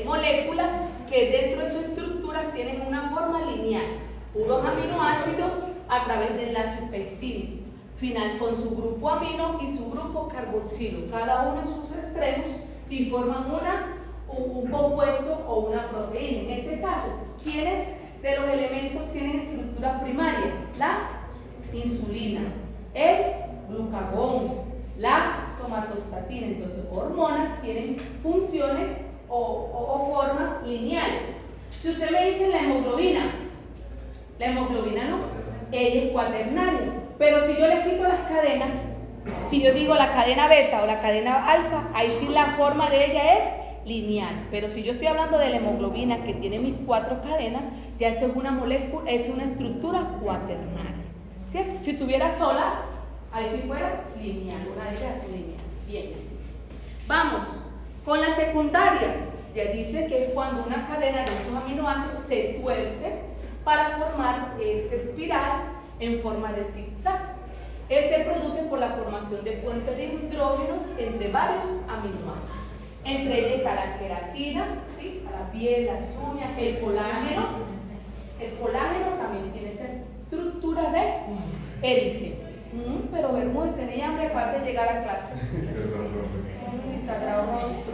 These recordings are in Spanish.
moléculas que dentro de su estructura tienen una forma lineal, puros aminoácidos a través de enlace peptídico final con su grupo amino y su grupo carboxilo, cada uno en sus extremos, y forman un compuesto o una proteína. En este caso, ¿quiénes de los elementos tienen estructura primaria? La insulina, el glucagón, la somatostatina. Entonces, hormonas tienen funciones o formas lineales. Si usted me dice la hemoglobina no, ella es cuaternaria. Pero si yo le quito las cadenas, si yo digo la cadena beta o la cadena alfa, ahí sí la forma de ella es lineal. Pero si yo estoy hablando de la hemoglobina que tiene mis 4 cadenas, ya eso es una molécula, es una estructura cuaternaria, ¿cierto? Si tuviera sola, ahí sí fuera lineal, una de ellas es lineal. Bien, sí. Vamos con las secundarias. Ya dice que es cuando una cadena de esos aminoácidos se tuerce para formar esta espiral en forma de zigzag. Se produce por la formación de puentes de hidrógenos entre varios aminoácidos. Entre ellas está la queratina, ¿sí? La piel, las uñas, el colágeno. El colágeno también tiene esa estructura de hélice. Pero Bermúdez, tenía hambre, acaba de llegar a clase. Mi sagrado rostro.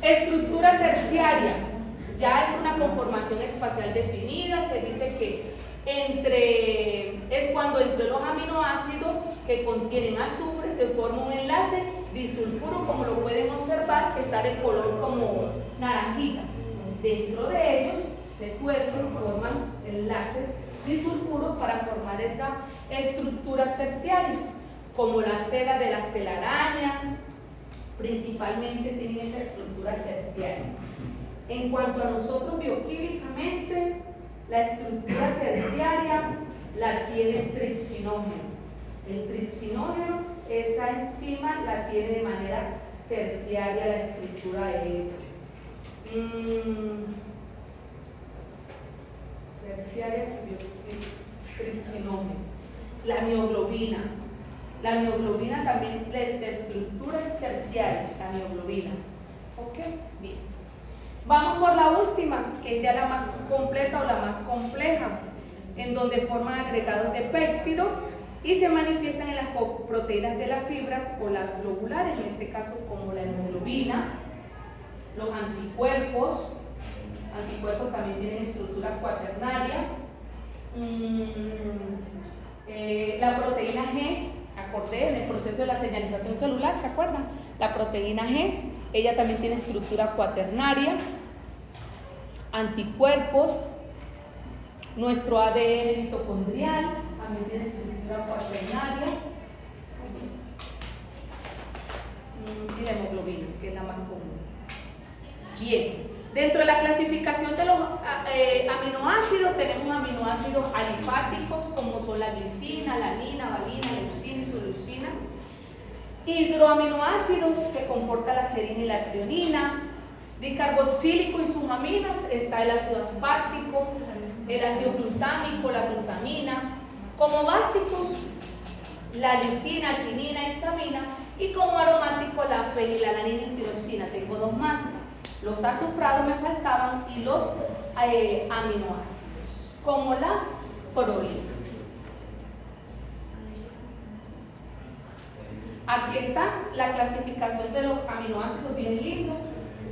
Estructura terciaria. Ya es una conformación espacial definida. Se dice que es cuando entre los aminoácidos que contienen azufre se forma un enlace disulfuro, como lo pueden observar, que está de color como naranjita. Dentro de ellos se tuercen, forman enlaces disulfuros para formar esa estructura terciaria, como la seda de las telarañas, principalmente tienen esa estructura terciaria. En cuanto a nosotros bioquímicamente, la estructura terciaria la tiene el tripsinógeno. El tripsinógeno, esa enzima la tiene de manera terciaria la estructura de ella. Terciaria es tripsinógeno. La mioglobina. La mioglobina también, la estructura es terciaria, la mioglobina. ¿Ok? Bien. Vamos por la última, que es ya la más completa o la más compleja, en donde forman agregados de péptido y se manifiestan en las proteínas de las fibras o las globulares, en este caso como la hemoglobina, los anticuerpos. Anticuerpos también tienen estructura cuaternaria. La proteína G, acordé, en el proceso de la señalización celular, ¿se acuerdan? La proteína G, ella también tiene estructura cuaternaria. Anticuerpos, nuestro ADN mitocondrial también tiene estructura cuaternaria. Y la hemoglobina, que es la más común. Bien, dentro de la clasificación de los aminoácidos, tenemos aminoácidos alifáticos, como son la glicina, la alanina, valina, leucina, isoleucina. Hidroaminoácidos, se comporta la serina y la trionina. Dicarboxílico y sus aminas, está el ácido aspartico, el ácido glutámico, la glutamina. Como básicos, la lisina, arginina, histamina. Y como aromático, la fenilalanina y tirosina. Tengo 2 más. Los azufrados me faltaban y los aminoácidos, como la prolina. Aquí está la clasificación de los aminoácidos, bien lindo.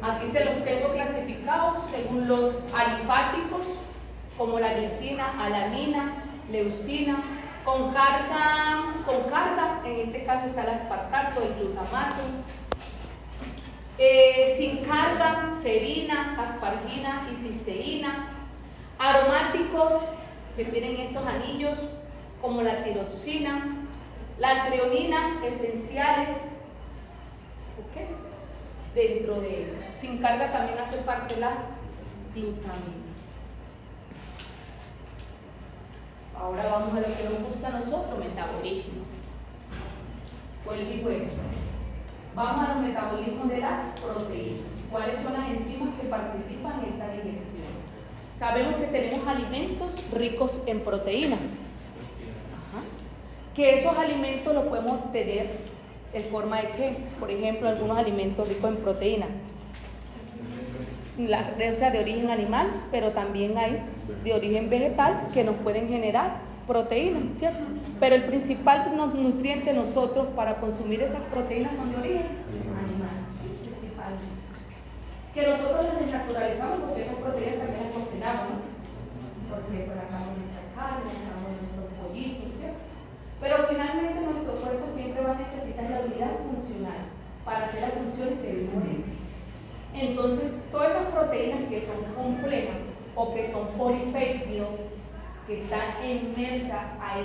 Aquí se los tengo clasificados según los alifáticos, como la glicina, alanina, leucina, con carga, en este caso está el aspartato, el glutamato. Sin carga, serina, aspargina y cisteína. Aromáticos, que tienen estos anillos, como la tiroxina, la treonina, esenciales, ¿ok? Dentro de ellos. Sin carga también hace parte la glutamina. Ahora vamos a lo que nos gusta a nosotros, metabolismo. Vuelvo y vuelvo. Vamos a los metabolismos de las proteínas. ¿Cuáles son las enzimas que participan en esta digestión? Sabemos que tenemos alimentos ricos en proteína. Que esos alimentos los podemos obtener en forma de ¿qué? Por ejemplo, algunos alimentos ricos en proteína. o sea, de origen animal, pero también hay de origen vegetal que nos pueden generar proteínas, ¿cierto? Pero el principal nutriente nosotros para consumir esas proteínas son de origen animal, ¿sí? Principalmente. Que nosotros las desnaturalizamos porque esas proteínas también las cocinamos, ¿no? Porque pues asamos nuestra carne, asamos nuestros pollitos, ¿cierto? Pero finalmente nuestro cuerpo siempre va a necesitar la unidad funcional para hacer las funciones que vimos ahorita. Entonces, todas esas proteínas que son complejas o que son polipéptidos, que están inmersas a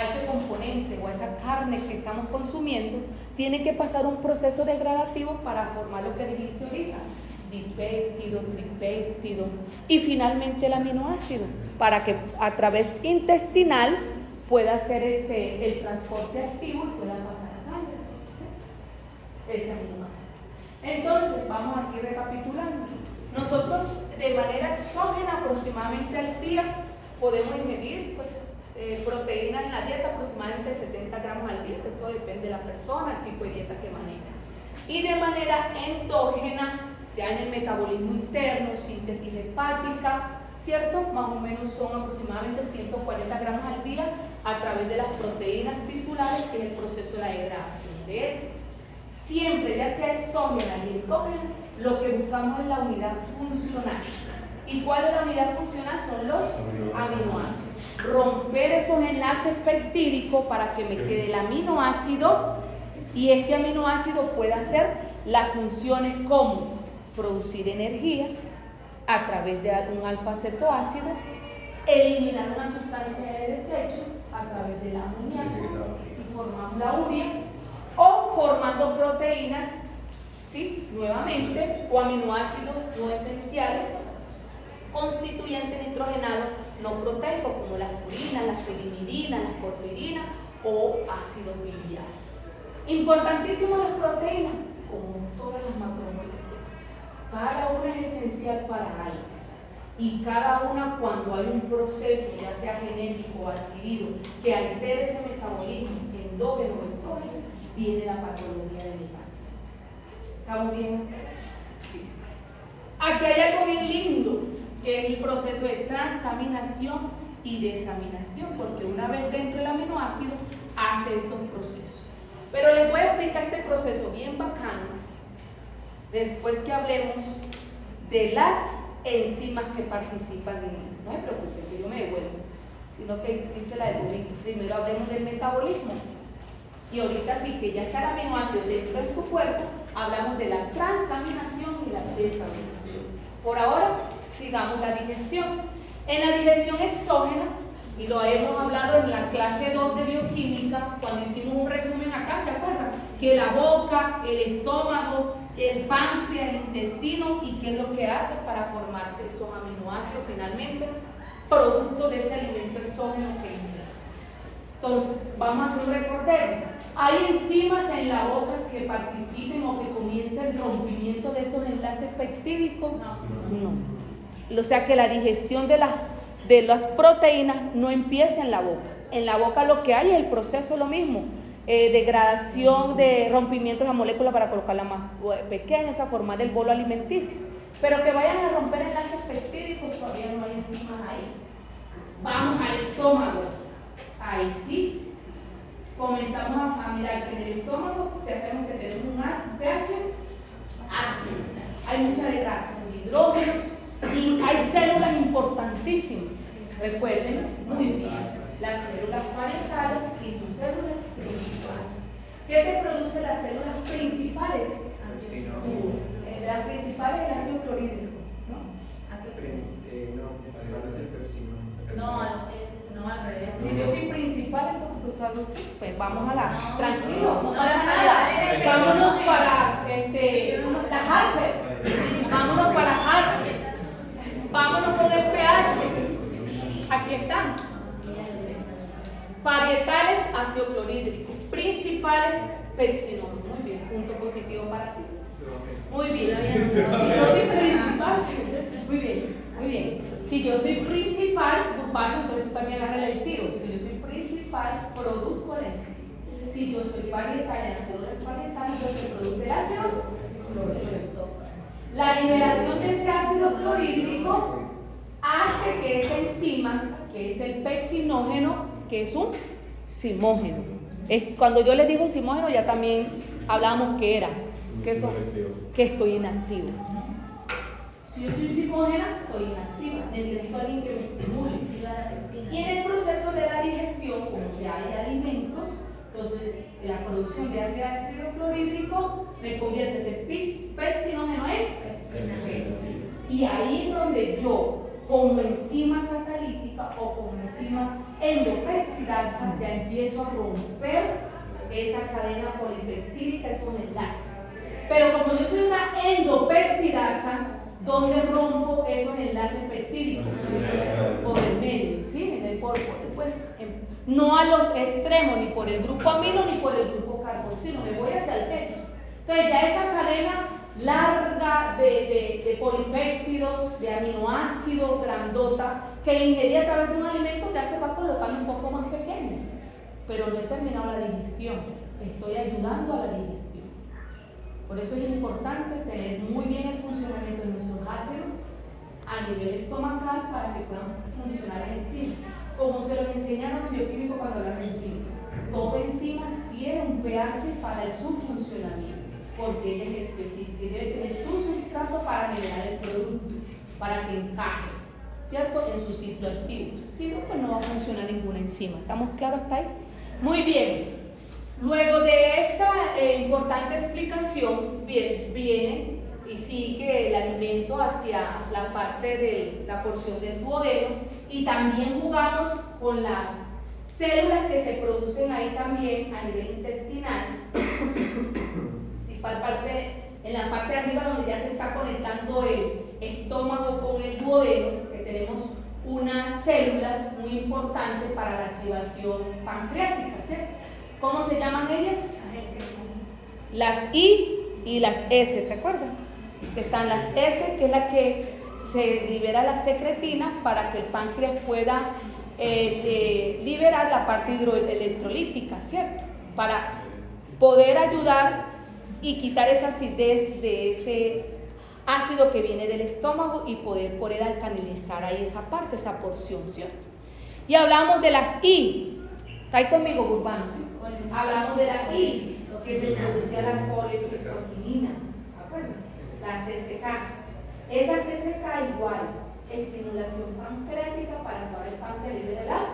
ese componente o a esa carne que estamos consumiendo, tienen que pasar un proceso degradativo para formar lo que dijiste ahorita: dipéptido, tripéptido y finalmente el aminoácido, para que a través intestinal pueda hacer el transporte activo y pueda pasar a sangre, ¿sí? Ese aminoácido. Entonces, vamos aquí recapitulando. Nosotros de manera exógena aproximadamente al día podemos ingerir pues, proteínas en la dieta, aproximadamente 70 gramos al día, esto depende de la persona, el tipo de dieta que maneja. Y de manera endógena, ya en el metabolismo interno, síntesis hepática, ¿cierto? Más o menos son aproximadamente 140 gramos al día a través de las proteínas tisulares, que es el proceso de la degradación de él. Siempre, ya sea exógena y endógena, lo que buscamos es la unidad funcional. ¿Y cuál es la unidad funcional? Son los aminoácidos. Romper esos enlaces peptídicos para que me quede el aminoácido, y este aminoácido puede hacer las funciones como producir energía a través de un alfa-cetoácido, eliminar una sustancia de desecho a través del amoníaco y formamos la urea, o formando proteínas, ¿sí? Nuevamente, o aminoácidos no esenciales constituyentes nitrogenados no proteicos, como las purinas, las pirimidina, las porfirinas o ácidos biliares. Importantísimas las proteínas, como todas las macromoléculas. Cada una es esencial para algo, y cada una, cuando hay un proceso, ya sea genético o adquirido, que altere ese metabolismo endógeno o exógeno, viene la patología de mi paciente. ¿Estamos bien? Sí. Aquí hay algo bien lindo, que es el proceso de transaminación y desaminación, porque una vez dentro del aminoácido hace estos procesos. Pero les voy a explicar este proceso bien bacano después que hablemos de las enzimas que participan en él. No se preocupen, que yo me devuelvo, sino que dice la de primero hablemos del metabolismo. Y ahorita sí que ya está el aminoácido dentro de tu cuerpo, hablamos de la transaminación y la desaminación. Por ahora, sigamos la digestión. En la digestión exógena, y lo hemos hablado en la clase 2 de bioquímica, cuando hicimos un resumen acá, ¿se acuerdan? Que la boca, el estómago, el páncreas, el intestino, y qué es lo que hace para formarse esos aminoácidos finalmente, producto de ese alimento exógeno que ingiere. Entonces, vamos a hacer un recordero. ¿Hay enzimas en la boca que participen o que comience el rompimiento de esos enlaces peptídicos? No. O sea que la digestión de las proteínas no empieza en la boca. En la boca lo que hay es el proceso, lo mismo. Degradación de rompimientos de moléculas para colocarla más pequeña, o sea, formar el bolo alimenticio. Pero que vayan a romper enlaces peptídicos, todavía no hay enzimas ahí. Vamos al estómago. Ahí sí. Comenzamos a mirar que en el estómago ya sabemos que tenemos un pH ácido. Hay mucha degradación de hidrógenos y hay células importantísimas. Recuerden muy bien, las células parietales y sus células principales. ¿Qué te produce las células principales? Las principales es el ácido clorhídrico, ¿no? No, al revés. Si yo soy principal, pues algo así, pues vamos a la. Tranquilo, no pasa nada. Vámonos para la Harper. Vámonos para Harper. Vámonos con el pH. Aquí están. Parietales, ácido clorhídrico. Principales, pepsinol. Muy bien, punto positivo para ti. Muy bien. Si yo soy principal, muy bien, muy bien. Si yo soy principal, urbano, entonces también agarra el tiro. Si yo soy principal, produzco la enzima. Si yo soy parietal, en las células parietales, entonces produce el ácido clorhídrico. La liberación de ese ácido clorhídrico hace que esa enzima, que es el pepsinógeno, que es un simógeno. Cuando yo les digo simógeno, ya también hablábamos que era, que estoy inactivo. Si yo soy simógena, estoy inactiva. Necesito a alguien que me estimule. Y en el proceso de la digestión, como ya hay alimentos, entonces la producción de ese ácido clorhídrico me convierte ese pepsinógeno en pepsina. Y ahí es donde yo, como enzima catalítica o como enzima endopeptidasa, ya empiezo a romper esa cadena polipeptídica, esos enlaces. Pero como yo soy una endopeptidasa, ¿dónde rompo esos enlaces peptídicos? Por el medio, ¿sí? Pues, no a los extremos, ni por el grupo amino ni por el grupo carboxilo, me voy hacia el medio. Entonces ya esa cadena larga de polipéptidos, de aminoácidos, grandota, que ingerí a través de un alimento ya se va colocando un poco más pequeño. Pero no he terminado la digestión, estoy ayudando a la digestión. Por eso es importante tener muy bien el funcionamiento de nuestros ácidos a nivel estomacal para que puedan funcionar las enzimas. Como se los enseñaron en bioquímico cuando hablan de enzimas. Toda enzima tiene un pH para su funcionamiento, porque ella es específica, debe tener su sustrato para generar el producto, para que encaje, ¿cierto?, en su ciclo activo. Si no, pues no va a funcionar ninguna enzima. ¿Estamos claros hasta ahí? Muy bien. Luego de esta importante explicación, viene y sigue el alimento hacia la parte de la porción del duodeno, y también jugamos con las células que se producen ahí también a nivel intestinal. Sí, en la parte de arriba donde ya se está conectando el estómago con el duodeno, que tenemos unas células muy importantes para la activación pancreática, ¿cierto? ¿Cómo se llaman ellas? Las I y las S, ¿te acuerdas? Están las S, que es la que se libera la secretina para que el páncreas pueda liberar la parte electrolítica, ¿cierto? Para poder ayudar y quitar esa acidez de ese ácido que viene del estómago y poder alcalinizar ahí esa parte, esa porción, ¿cierto? Y hablamos de las I. ¿Está ahí conmigo, urbanos? Hablamos de la I, que se produce la colecistoquinina, ¿se acuerdan? La CCK. Esa CCK igual, estimulación pancreática para que ahora el páncreas libere las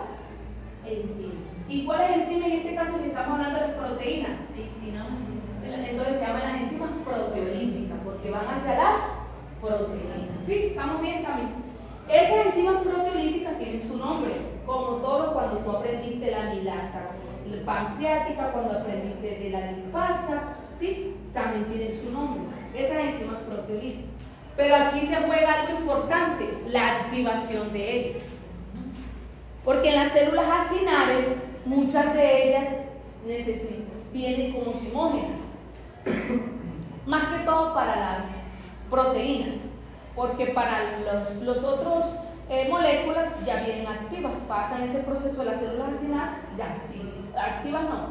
enzimas. ¿Y cuáles enzimas en este caso si estamos hablando de proteínas? Entonces se llaman las enzimas proteolíticas, porque van hacia las proteínas. ¿Sí? ¿Estamos bien, Camilo? Esas enzimas proteolíticas tienen su nombre, como todos cuando tú aprendiste la amilasa pancreática, cuando aprendiste de la lipasa, ¿sí? También tiene su nombre, esas enzimas proteolíticas. Pero aquí se juega algo importante, la activación de ellas. Porque en las células acinares, muchas de ellas vienen como simógenas. Más que todo para las proteínas, porque para los otros moléculas ya vienen activas, pasan ese proceso de las células acinares, ya activas no.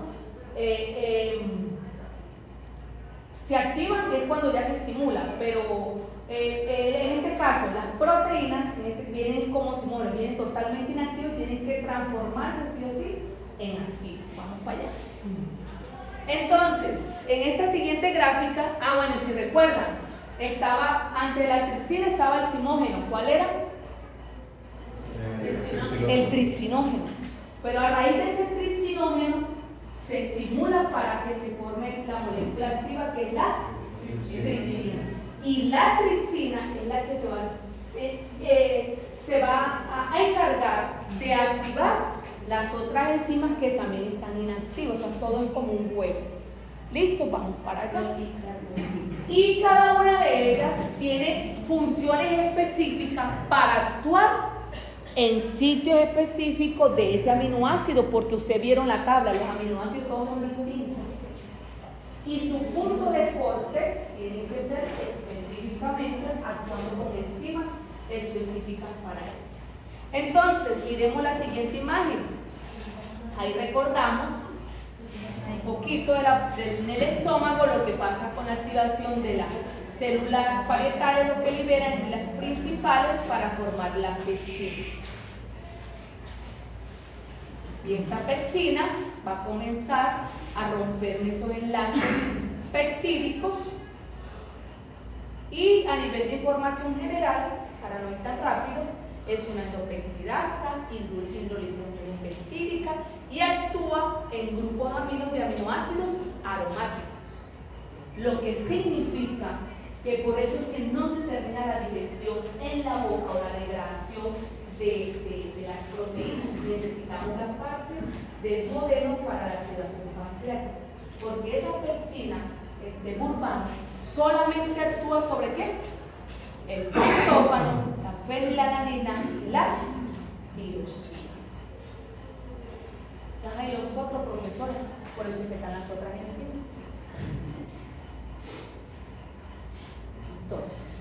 Se activan es cuando ya se estimulan, pero en este caso las proteínas vienen como simógenas, vienen totalmente inactivas y tienen que transformarse sí o sí en activos. Vamos para allá. Entonces, en esta siguiente gráfica, bueno, si recuerdan, antes de la tripsina estaba el simógeno. ¿Cuál era? El tripsinógeno. Pero a raíz de ese tripsinógeno se estimula para que se forme la molécula activa, que es la tripsina. Y la tripsina es la que se va a encargar de activar las otras enzimas que también están inactivas. O sea, todo es como un juego. ¿Listo? Vamos para allá. Y cada una de ellas tiene funciones específicas para actuar en sitios específicos de ese aminoácido, porque ustedes vieron la tabla, los aminoácidos todos son distintos. Y su punto de corte tiene que ser específicamente actuando con enzimas específicas para ella. Entonces, miremos la siguiente imagen. Ahí recordamos un poquito en el estómago lo que pasa con la activación de la células parietales lo que liberan las principales para formar la pepsina. Y esta pepsina va a comenzar a romper esos enlaces peptídicos y a nivel de información general, para no ir tan rápido, es una endopeptidasa, hidrolización peptídica y actúa en grupos de aminoácidos aromáticos. Lo que significa que por eso es que no se termina la digestión en la boca o la degradación de las proteínas. Necesitamos la parte del duodeno para la activación pancreática, porque esa pepsina de Burbank solamente actúa sobre ¿qué? El triptófano, la fenilalanina y la tirosina. Y los otros profesores, por eso es que están las otras enzimas. Entonces,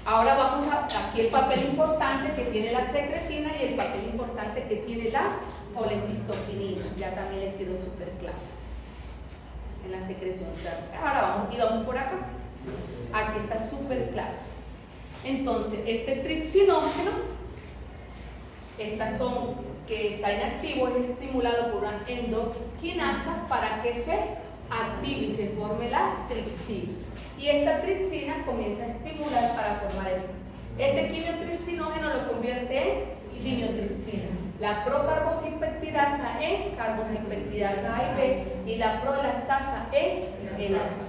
ahora vamos a aquí el papel importante que tiene la secretina y el papel importante que tiene la colecistoquinina. Ya también les quedó súper claro en la secreción. Ahora vamos por acá. Aquí está súper claro. Entonces, este tripsinógeno, estas son que está inactivo, es estimulado por una endoquinasa para que se active y se forme la tripsina. Y esta tripsina comienza a estimular para formar este quimiotripsinógeno lo convierte en dimiotripsina. La procarboxipeptidasa en carboxipeptidasa A y B y la proelastasa en elastasa.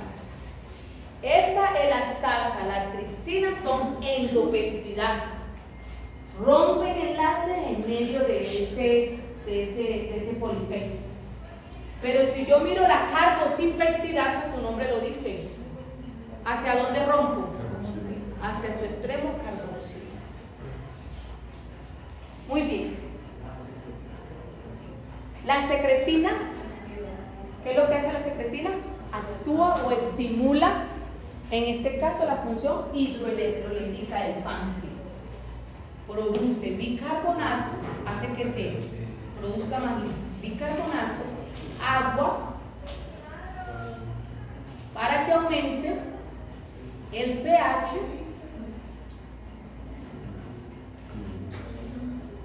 Esta elastasa, la tripsina son endopeptidasa. Rompen enlaces en medio de ese polipéptido. Pero si yo miro la carboxipeptidasa, su nombre lo dice. ¿Hacia dónde rompo? Hacia su extremo carboxilo. Muy bien. La secretina, ¿qué es lo que hace la secretina? Actúa o estimula, en este caso, la función hidroelectrolítica del páncreas. Produce bicarbonato, hace que se produzca más bicarbonato, agua, para que aumente el pH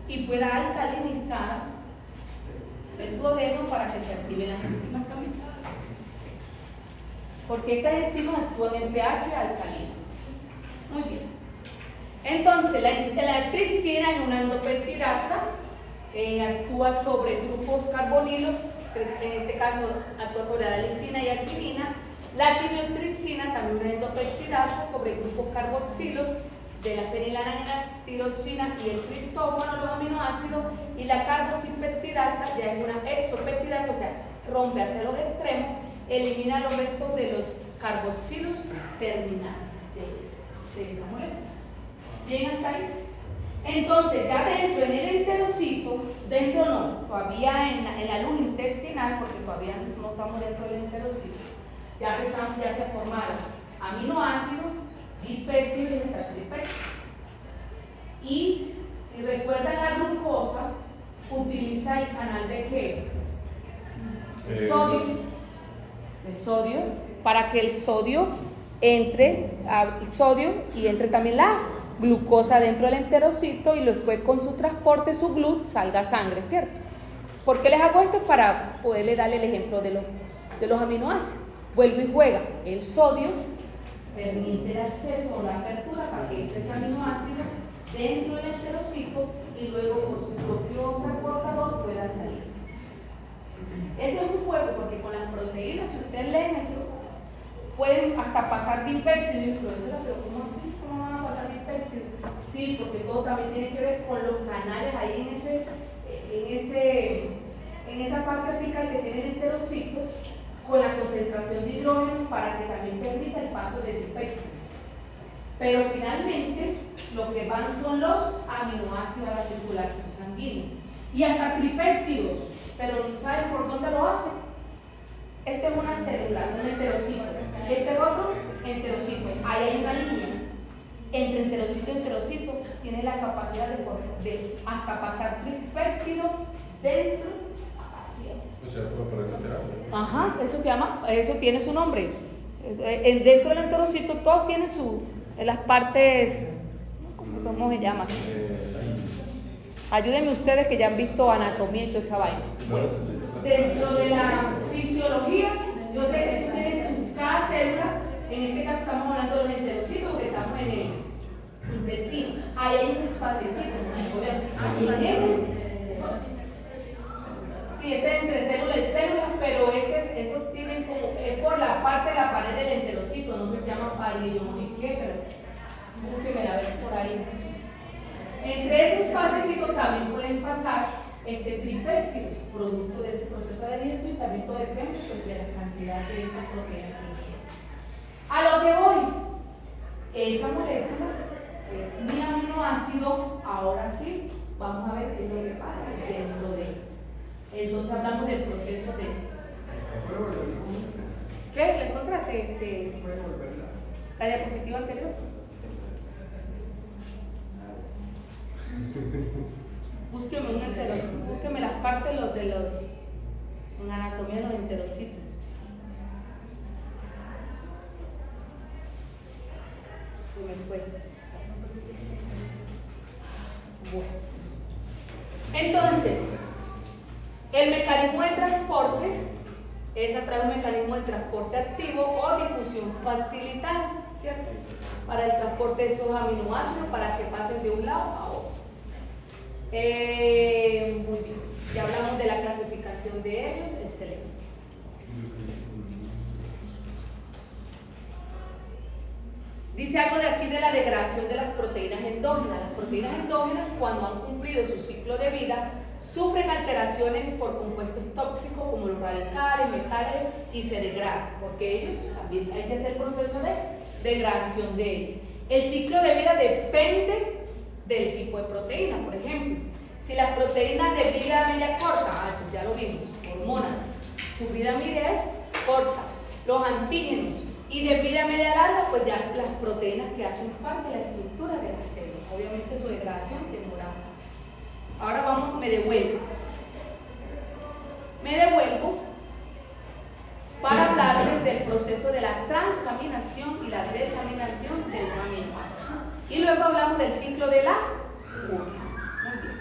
y pueda alcalinizar el duodeno para que se activen las enzimas también. Porque estas enzimas actúan en pH alcalino. Muy bien. Entonces, la tripsina es una endopeptidasa, actúa sobre grupos carbonilos, en este caso actúa sobre la lisina y arginina. La quimiotripsina, también una endopeptidasa, sobre grupos carboxilos de la fenilalanina, tirosina y el triptófano, los aminoácidos. Y la carboxipeptidasa ya es una exopeptidasa, o sea, rompe hacia los extremos, elimina los restos de los carboxilos terminales de esa molécula. Bien, hasta ahí. Entonces, ya dentro, en el enterocito, dentro no, todavía en la luz intestinal, porque todavía no estamos dentro del enterocito, ya se formaron aminoácidos, dipéptidos y tetrapéptidos. Y si recuerdan, la glucosa utiliza el canal de ¿qué? El sodio, para que el sodio entre al sodio y entre también la glucosa dentro del enterocito y después con su transporte, su GLUT, salga sangre, ¿cierto? ¿Por qué les hago esto? Para poderle darle el ejemplo de los aminoácidos. Vuelvo y juega. El sodio permite el acceso o la apertura para que entre ese aminoácido dentro del enterocito y luego por su propio transportador pueda salir. Ese es un juego porque con las proteínas, si ustedes leen eso, pueden hasta pasar dipéptidos, pero ¿cómo así? ¿Cómo van a pasar dipéptidos? Sí, porque todo también tiene que ver con los canales ahí en esa parte apical que tiene el enterocito, con la concentración de hidrógeno para que también permita el paso de dipéptidos. Pero finalmente lo que van son los aminoácidos a la circulación sanguínea y hasta tripéptidos, pero no saben por dónde lo hacen. Esta es una célula, un enterocito. Este es otro enterocito. Ahí hay una línea. Entre enterocito y enterocito tiene la capacidad de hasta pasar tripéptidos dentro hacia. O sea, por pared lateral. Ajá, eso se llama, eso tiene su nombre. Dentro del enterocito todos tienen las partes, ¿cómo se llama? Ayúdenme ustedes que ya han visto anatomía y toda esa vaina. Pues, dentro de la fisiología, yo sé que esto tiene cada célula, en este caso estamos hablando de los enterocitos porque estamos en el intestino. Ahí hay un espaciocito, sí, este es entre células y células, pero esos tienen como, es por la parte de la pared del enterocito, no sé si se llama parillo, no sé qué, pero búsqueme la vez por ahí. Entre ese espacio también pueden pasar tripéptidos, producto de ese proceso de digestión, y también todo depende pues, de la cantidad de esas proteínas que ingieren. A lo que voy, esa molécula es mi aminoácido, ahora sí, vamos a ver qué es lo que pasa dentro de él. Entonces hablamos del proceso de... ¿Qué? ¿Le encontraste? ¿La diapositiva anterior? Búsqueme las partes en anatomía de los enterocitos. Se me fue. Bueno. Entonces, el mecanismo de transporte es a través de un mecanismo de transporte activo o difusión facilitada, ¿cierto? Para el transporte de esos aminoácidos para que pasen de un lado a otro. Muy bien, ya hablamos de la clasificación de ellos, excelente. Dice algo de aquí de la degradación de las proteínas endógenas. Las proteínas endógenas, cuando han cumplido su ciclo de vida, sufren alteraciones por compuestos tóxicos como los radicales, metales y se degradan, porque ellos también hay que hacer el proceso de degradación de ellos. El ciclo de vida depende del tipo de proteína, por ejemplo. Si las proteínas de vida media corta, pues ya lo vimos, hormonas, su vida media es corta. Los antígenos y de vida media larga, pues ya las proteínas que hacen parte de la estructura de la célula. Obviamente su degradación demora más. Ahora me devuelvo. Me devuelvo para hablarles del proceso de la transaminación y la desaminación de un aminoácido. Y luego hablamos del ciclo de la urea. Muy bien.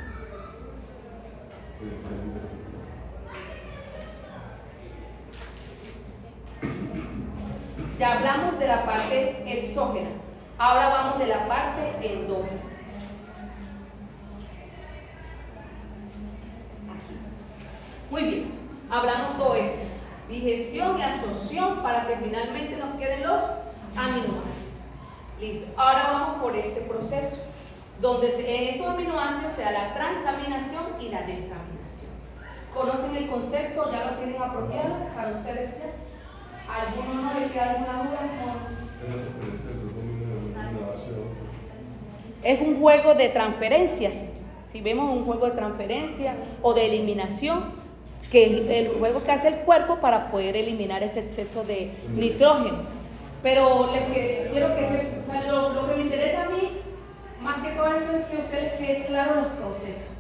Ya hablamos de la parte exógena. Ahora vamos de la parte endógena. Aquí. Muy bien. Hablamos todo esto. Digestión y absorción para que finalmente nos queden los aminoácidos. Listo. Ahora vamos por este proceso, donde en estos aminoácidos se da la transaminación y la desaminación. ¿Conocen el concepto? ¿Ya lo tienen apropiado para ustedes? ¿Alguno no le queda alguna duda? Es un juego de transferencias. Si vemos un juego de transferencia o de eliminación, que es el juego que hace el cuerpo para poder eliminar ese exceso de nitrógeno. Pero quiero que lo que me interesa a mí, más que todo esto, es que a ustedes quede claro los procesos.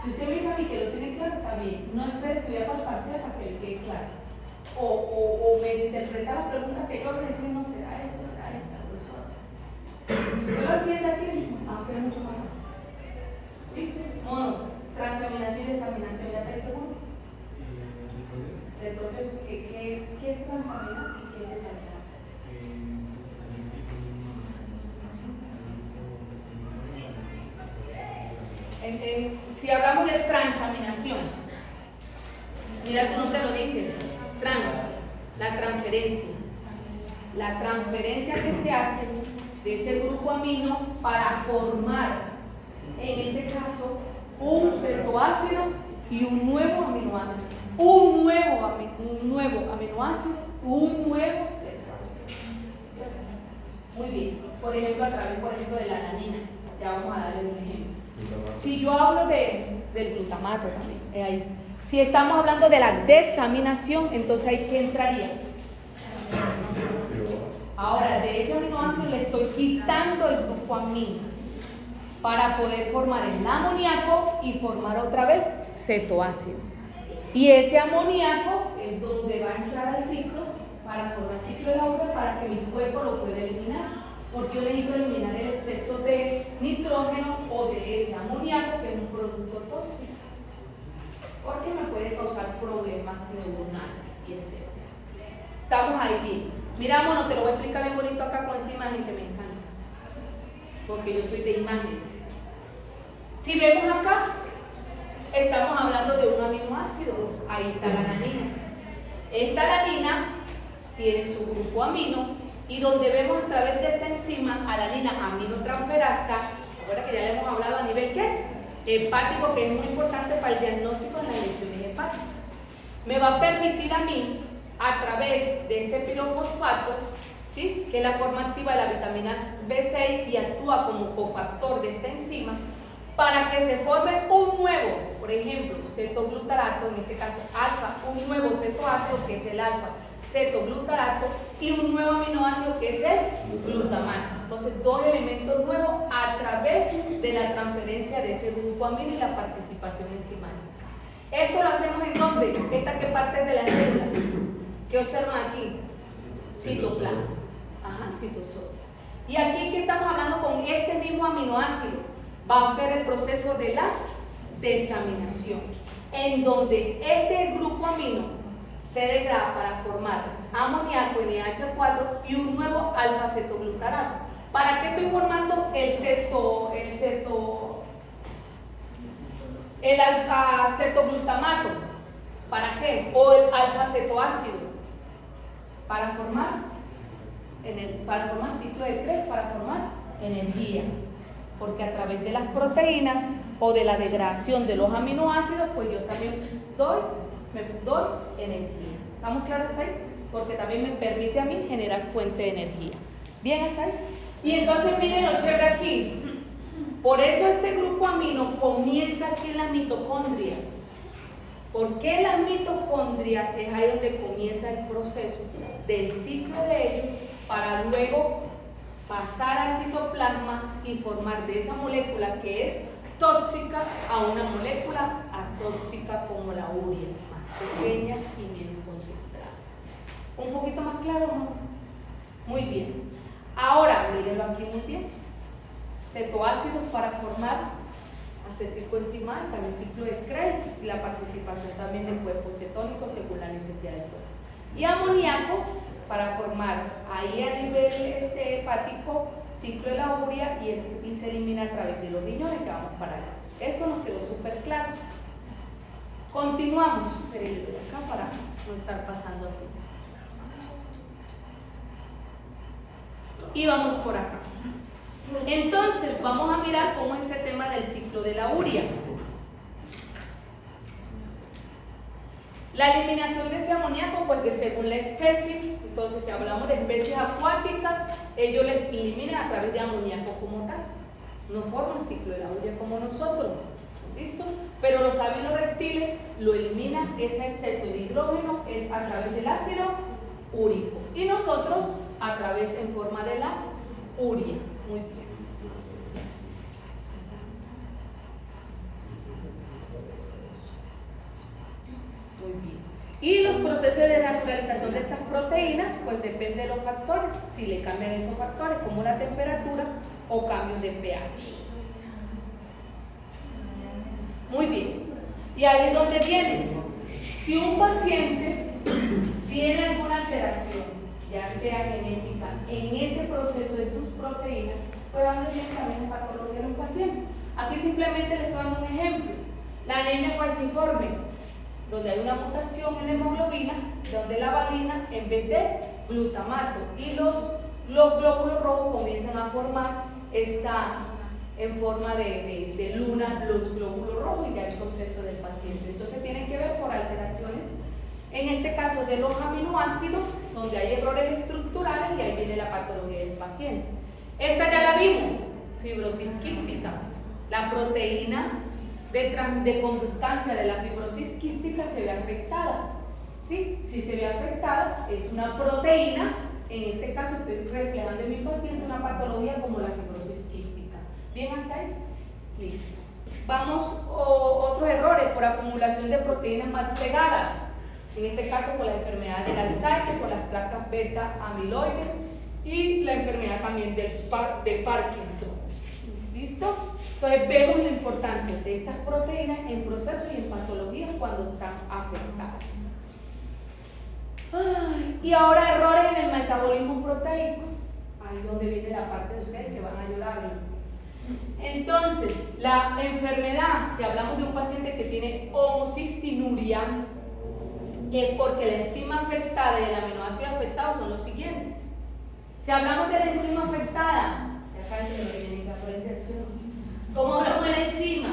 Si usted me dice a mí que lo tiene claro, está bien. No espere estudiar para el parcial para que le quede claro. O me interpreta las preguntas que yo le decía, no será esto, será esta, si usted lo entiende aquí, va a ser mucho más fácil. ¿Listo? Bueno, transaminación y desaminación, ¿ya está seguro? El proceso, ¿qué es transaminar y qué es desaminar? Si hablamos de transaminación, mira tu nombre lo dice, la transferencia. La transferencia que se hace de ese grupo amino para formar, en este caso, un cetoácido y un nuevo aminoácido. Un nuevo aminoácido, un nuevo cetoácido. Muy bien. Por ejemplo, a través, de la alanina. Ya vamos a darle un ejemplo. Si yo hablo del glutamato también, ahí. Si estamos hablando de la desaminación, entonces ahí ¿qué entraría? Ahora, de ese aminoácido le estoy quitando el grupo amino para poder formar el amoníaco y formar otra vez cetoácido. Y ese amoníaco es donde va a entrar al ciclo para formar ciclo de la urea para que mi cuerpo lo pueda eliminar. Porque yo necesito eliminar el exceso de nitrógeno o de ese amoníaco, que es un producto tóxico, porque me puede causar problemas neuronales y etc. Estamos ahí bien. Mira, mono, te lo voy a explicar bien bonito acá con esta imagen que me encanta, porque yo soy de imágenes. Si vemos acá, estamos hablando de un aminoácido. Ahí está la alanina. Esta alanina tiene su grupo amino, y donde vemos a través de esta enzima alanina aminotransferasa, ahora que ya le hemos hablado a nivel ¿qué? Hepático, que es muy importante para el diagnóstico de las lesiones hepáticas, me va a permitir a mí, a través de este pirofosfato, ¿sí?, que es la forma activa de la vitamina B6 y actúa como cofactor de esta enzima, para que se forme un nuevo, por ejemplo, cetoglutarato, en este caso alfa, un nuevo cetoácido que es el alfa cetoglutarato, y un nuevo aminoácido que es el glutamato. Entonces, dos elementos nuevos a través de la transferencia de ese grupo amino y la participación enzimática. Esto lo hacemos en ¿dónde? Esta que parte de la célula. ¿Qué observan aquí? Citoplasma. Ajá, citosol. Y aquí que estamos hablando con este mismo aminoácido, va a ser el proceso de la desaminación, en donde este grupo amino se degrada para formar amoníaco NH4 y un nuevo alfa-cetoglutarato. ¿Para qué estoy formando el alfa-cetoglutamato? ¿Para qué? O el alfa-cetoácido. Para formar ciclo de Krebs, para formar energía. Porque a través de las proteínas o de la degradación de los aminoácidos, pues yo también doy energía. ¿Estamos claros hasta ahí? Porque también me permite a mí generar fuente de energía. ¿Bien hasta ahí? Y entonces miren lo chévere aquí. Por eso este grupo amino comienza aquí en la mitocondria. ¿Por qué las mitocondrias? Es ahí donde comienza el proceso del ciclo de ellos para luego pasar al citoplasma y formar de esa molécula que es tóxica a una molécula atóxica como la urea, más pequeña y menos concentrada. ¿Un poquito más claro, no? Muy bien. Ahora, mírenlo aquí muy bien. Cetoácidos para formar acetilcoenzima, también ciclo de Krebs y la participación también del cuerpo cetónico según la necesidad del cuerpo. Y amoníaco para formar ahí a nivel hepático ciclo de la urea y se elimina a través de los riñones que vamos para allá. Esto nos quedó súper claro. Continuamos. Espérenle de acá para no estar pasando así. Y vamos por acá. Entonces, vamos a mirar cómo es ese tema del ciclo de la urea. La eliminación de ese amoníaco, pues de según la especie, entonces si hablamos de especies acuáticas, ellos le eliminan a través de amoníaco como tal. No forman ciclo de la urea como nosotros, ¿listo? Pero los reptiles lo eliminan, ese exceso de hidrógeno es a través del ácido úrico. Y nosotros a través en forma de la urea. Muy bien. Muy bien. Y los procesos de naturalización de estas proteínas, pues depende de los factores, si le cambian esos factores, como la temperatura o cambios de pH. Muy bien. Y ahí es donde viene. Si un paciente tiene alguna alteración, ya sea genética, en ese proceso de sus proteínas, pues donde viene también la patología de un paciente. Aquí simplemente les estoy dando un ejemplo. La anemia falciforme, donde hay una mutación en la hemoglobina, donde la valina en vez de glutamato y los glóbulos rojos comienzan a formar en forma de luna los glóbulos rojos y ya el proceso del paciente. Entonces tienen que ver por alteraciones, en este caso de los aminoácidos, donde hay errores estructurales y ahí viene la patología del paciente. Esta ya la vimos, fibrosis quística, la proteína de conductancia de la fibrosis quística se ve afectada. ¿Sí? Si se ve afectada, es una proteína, en este caso estoy reflejando en mi paciente una patología como la fibrosis quística. ¿Bien hasta ahí? Listo. Vamos, otros errores por acumulación de proteínas mal pegadas. En este caso por la enfermedad del Alzheimer, por las placas beta amiloides y la enfermedad también de Parkinson. ¿Listo? Entonces vemos lo importante de estas proteínas en procesos y en patologías cuando están afectadas. Y ahora errores en el metabolismo proteico. Ahí es donde viene la parte de ustedes que van a llorar. Entonces, la enfermedad, si hablamos de un paciente que tiene homocistinuria, es porque la enzima afectada y el aminoácido afectado son los siguientes. Si hablamos de la enzima afectada, ¿cómo hablamos de la enzima?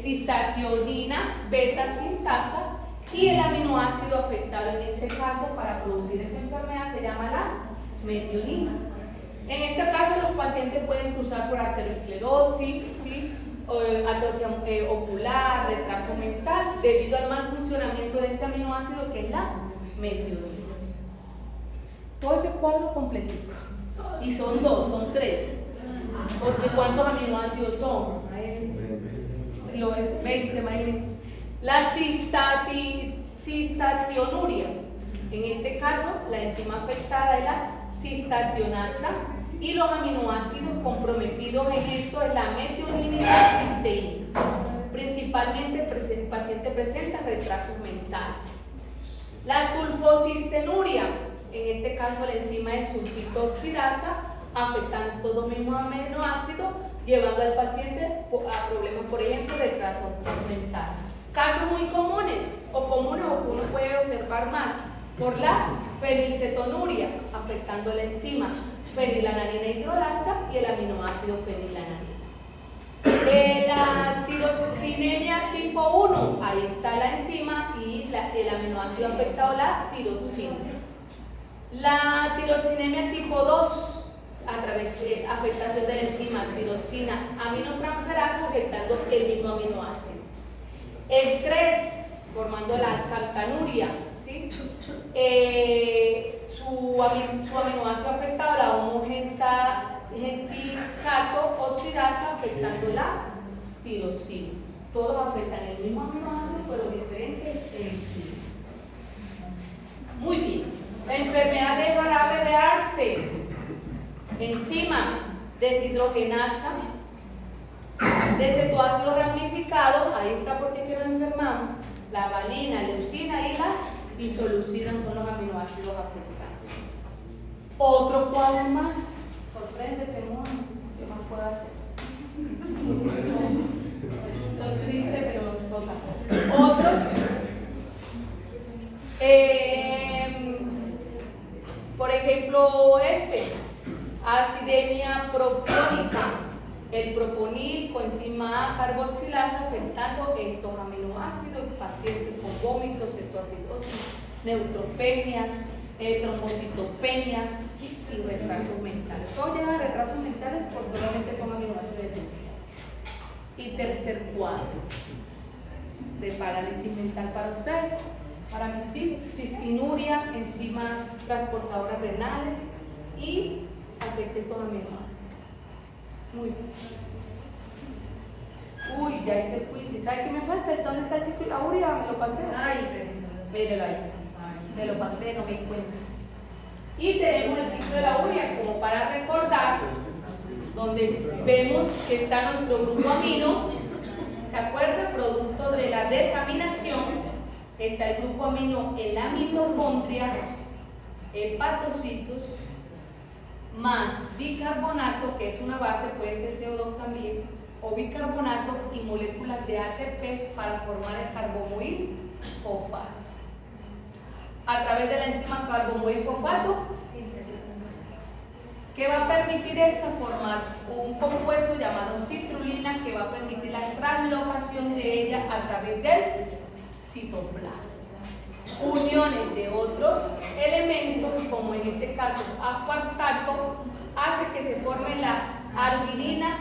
Cistationina, beta sintasa, y el aminoácido afectado en este caso para producir esa enfermedad se llama la metionina. En este caso los pacientes pueden cruzar por arteriosclerosis, ¿sí? Atrofia ocular, retraso mental, debido al mal funcionamiento de este aminoácido que es la metionina. Todo ese cuadro completito. Y son son 3. Porque ¿cuántos aminoácidos son? Lo es 20, imagínense. La cistationuria, en este caso la enzima afectada es la cistationasa y los aminoácidos comprometidos en esto es la metionina y la cisteína. Principalmente el paciente presenta retrasos mentales. La sulfocistenuria, en este caso la enzima es sulfitoxidasa, afectando todos los mismos aminoácidos, llevando al paciente a problemas, por ejemplo, de retrasos mentales. Casos muy comunes o que uno puede observar más por la fenilcetonuria, afectando la enzima fenilalanina hidrolasa y el aminoácido fenilalanina. La tirosinemia tipo 1, ahí está la enzima y el aminoácido afectado, la tiroxina. La tirosinemia tipo 2, a través de afectación de la enzima tiroxina aminotransferasa, afectando el mismo aminoácido. El 3, formando la calcanuria, ¿sí? Su aminoácido afectado, la homogentisato oxidasa, afectando la tirosina. Todos afectan el mismo aminoácido, pero diferentes enzimas. Muy bien. La enfermedad de jarabe de Arce, enzima deshidrogenasa, de cetoácido ramificado, ahí está porque es que nos enfermamos. La valina, leucina y las isolucinas son los aminoácidos afectados. Otro cuadro más. Sorpréndete, mono. ¿Qué más puedo hacer? Estoy triste, pero gozosa. Otros. Por ejemplo, acidemia propiónica. El proponil, coenzima A carboxilasa, afectando estos aminoácidos, pacientes con vómitos, cetoacidosis, neutropenias, trombocitopenias y retrasos mentales. Todos llegan a retrasos mentales porque solamente son aminoácidos esenciales. Y tercer cuadro de parálisis mental para ustedes, para mis hijos, cistinuria, enzima transportadoras renales y afecta estos aminoácidos. Muy bien. Uy, ya hice el quiz. ¿Sabe qué me falta? ¿Dónde está el ciclo de la urea? Me lo pasé. Ay, mírelo ahí. Me lo pasé, no me di cuenta. Y tenemos el ciclo de la urea como para recordar, donde vemos que está nuestro grupo amino. ¿Se acuerda? Producto de la desaminación. Está el grupo amino en la mitocondria, hepatocitos, más bicarbonato, que es una base, puede ser CO2 también, o bicarbonato y moléculas de ATP para formar el carbomoil fosfato. A través de la enzima carbomoil fosfato, ¿qué va a permitir esta? Formar un compuesto llamado citrulina que va a permitir la translocación de ella a través del citoplasma. Uniones de otros elementos, como en este caso aspartato, hace que se forme la arginina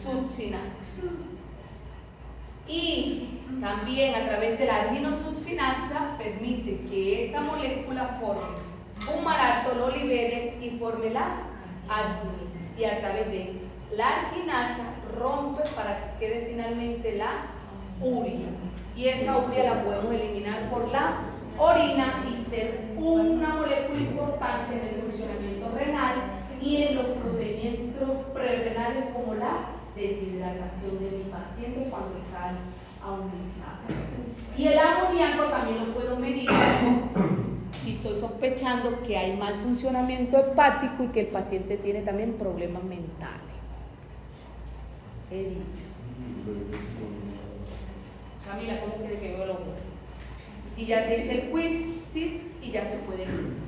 succinata. Y también a través de la arginosuccinata permite que esta molécula forme un marato, lo libere y forme la arginina. Y a través de la arginasa rompe para que quede finalmente la uria. Y esa uria la podemos eliminar por la orina y ser una molécula importante en el funcionamiento renal y en los procedimientos prerrenales como la deshidratación de mi paciente cuando está aumentada. Y el amoníaco también lo puedo medir si estoy sospechando que hay mal funcionamiento hepático y que el paciente tiene también problemas mentales. Camila, ¿cómo quiere que veo el ojo? Y ya te dice el quiz, sí, y ya se puede ir.